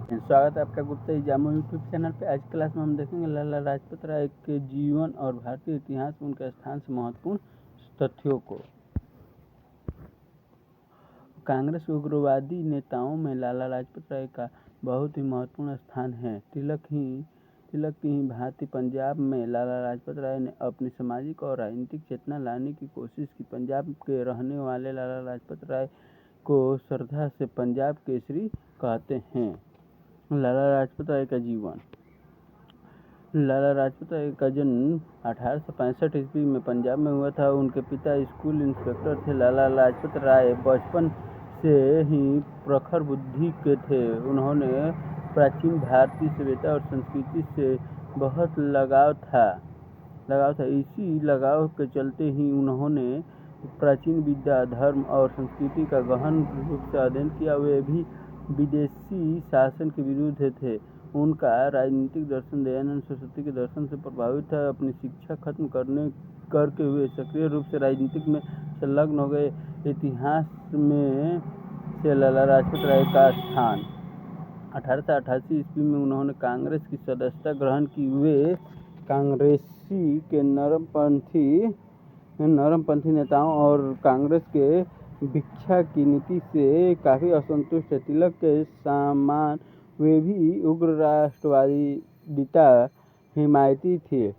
स्वागत है आपका गुप्ता एग्जामो यूट्यूब चैनल पे। आज क्लास में हम देखेंगे लाला लाजपत राय के जीवन और भारतीय इतिहास में उनके स्थान से महत्वपूर्ण तथ्यों को। कांग्रेस उग्रवादी नेताओं में लाला लाजपत राय का बहुत ही महत्वपूर्ण स्थान है। तिलक की ही भांति पंजाब में लाला लाजपत राय ने अपनी सामाजिक और राजनीतिक चेतना लाने की कोशिश की। पंजाब के रहने वाले लाला लाजपत राय को श्रद्धा से पंजाब केसरी कहते हैं। लाला लाजपत राय का जीवन। लाला लाजपत राय का जन्म 1865 ईस्वी में पंजाब में हुआ था। उनके पिता स्कूल इंस्पेक्टर थे। लाला लाजपत राय बचपन से ही प्रखर बुद्धि के थे। उन्होंने प्राचीन भारतीय सभ्यता और संस्कृति से बहुत लगाव था। इसी लगाव के चलते ही उन्होंने प्राचीन विद्या, धर्म और संस्कृति का गहन रूप से अध्ययन किया। वे भी विदेशी शासन के विरुद्ध थे। उनका राजनीतिक दर्शन दयानंद सरस्वती के दर्शन से प्रभावित था। अपनी शिक्षा खत्म करके हुए सक्रिय रूप से राजनीतिक में संलग्न हो गए। इतिहास में से लाला लाजपत राय का स्थान। 1888 ईस्वी में उन्होंने कांग्रेस की सदस्यता ग्रहण की। वे कांग्रेसी के नरमपंथी नेताओं और कांग्रेस के भिक्षा की नीति से काफी असंतुष्ट थे। तिलक के समान वे भी उग्र राष्ट्रवादिता हिमायती थे।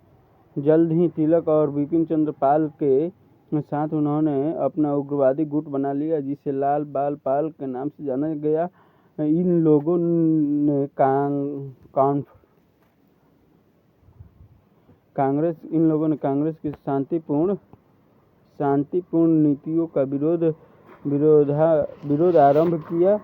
जल्द ही तिलक और बिपिन चंद्र पाल के साथ उन्होंने अपना उग्रवादी गुट बना लिया, जिसे लाल बाल पाल के नाम से जाना गया। इन लोगों ने कांग्रेस की शांतिपूर्ण नीतियों का विरोध आरंभ किया।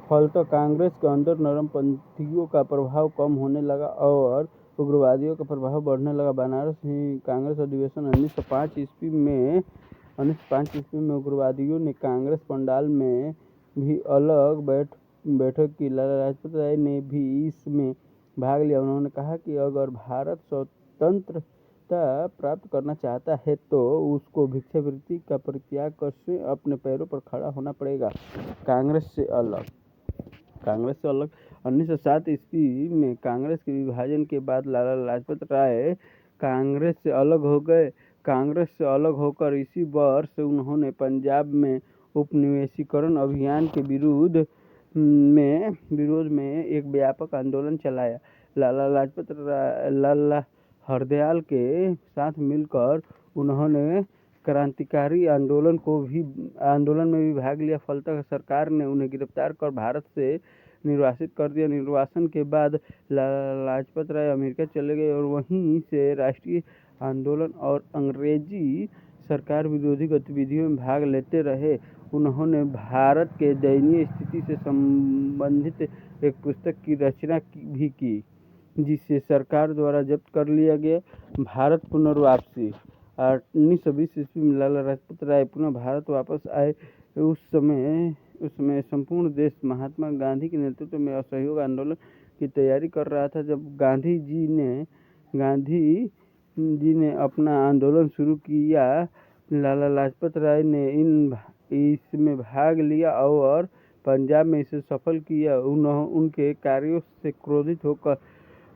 फलतः कांग्रेस के अंदर नरमपंथियों का प्रभाव कम होने लगा और उग्रवादियों का प्रभाव बढ़ने लगा। बनारस ही कांग्रेस अधिवेशन 1905 ईस्वी में उग्रवादियों ने कांग्रेस पंडाल में भी अलग बैठक की। लाला लाजपत राय ने भी इसमें भाग लिया। उन्होंने कहा कि अगर भारत स्वतंत्रता प्राप्त करना चाहता है तो उसको भिक्षावृत्ति का परित्याग कर अपने पैरों पर खड़ा होना पड़ेगा। कांग्रेस से अलग 1907 ईस्वी में कांग्रेस के विभाजन के बाद लाला लाजपत राय कांग्रेस से अलग हो गए। कांग्रेस से अलग होकर इसी वर्ष उन्होंने पंजाब में उपनिवेशीकरण अभियान के विरोध में एक व्यापक आंदोलन चलाया। लाला हरदयाल के साथ मिलकर उन्होंने क्रांतिकारी आंदोलन में भी भाग लिया। फलतः सरकार ने उन्हें गिरफ्तार कर भारत से निर्वासित कर दिया। निर्वासन के बाद लाला लाजपत राय अमेरिका चले गए और वहीं से राष्ट्रीय आंदोलन और अंग्रेजी सरकार विरोधी गतिविधियों में भाग लेते रहे। उन्होंने भारत के दयनीय स्थिति से संबंधित एक पुस्तक की रचना भी की, जिसे सरकार द्वारा जब्त कर लिया गया। भारत पुनर्वापसी। 1920 ईस्वी में लाला लाजपत राय पुनः भारत वापस आए। उस समय संपूर्ण देश महात्मा गांधी के नेतृत्व में असहयोग आंदोलन की तैयारी कर रहा था। जब गांधी जी ने अपना आंदोलन शुरू किया, लाला लाजपत राय ने इसमें भाग लिया और पंजाब में इसे सफल किया। उनके कार्यों से क्रोधित होकर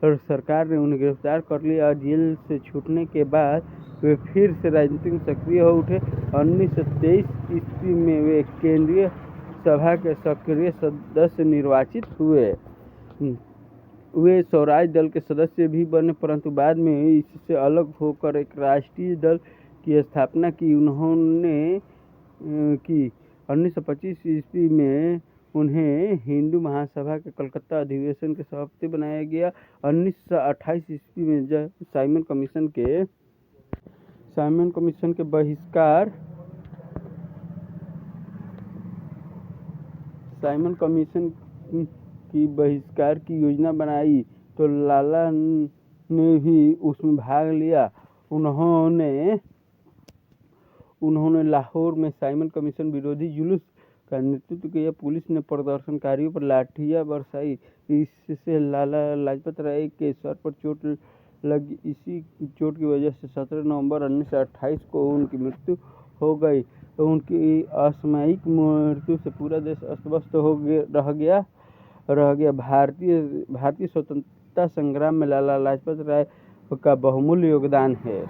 सरकार ने उन्हें गिरफ्तार कर लिया और जेल से छूटने के बाद वे फिर से राजनीति में सक्रिय हो उठे। 1923 ईस्वी में वे केंद्रीय सभा के सक्रिय सदस्य निर्वाचित हुए। वे स्वराज दल के सदस्य भी बने, परंतु बाद में इससे अलग होकर एक राष्ट्रीय दल की स्थापना की। 1925 ईस्वी में उन्हें हिंदू महासभा के कलकत्ता अधिवेशन के सभापति बनाया गया। 1928 ईस्वी में जब साइमन कमीशन की बहिष्कार की योजना बनाई तो लाला ने भी उसमें भाग लिया। उन्होंने लाहौर में साइमन कमीशन विरोधी जुलूस का नेतृत्व किया। पुलिस ने प्रदर्शनकारियों पर लाठियां बरसाई। इससे लाला लाजपत राय के सर पर चोट लगी। इसी चोट की वजह से 17 नवंबर 1928 को उनकी मृत्यु हो गई। उनकी असामयिक मृत्यु से पूरा देश अस्त व्यस्त रह गया। रह गया। भारतीय स्वतंत्रता संग्राम में लाला लाजपत राय का बहुमूल्य योगदान है।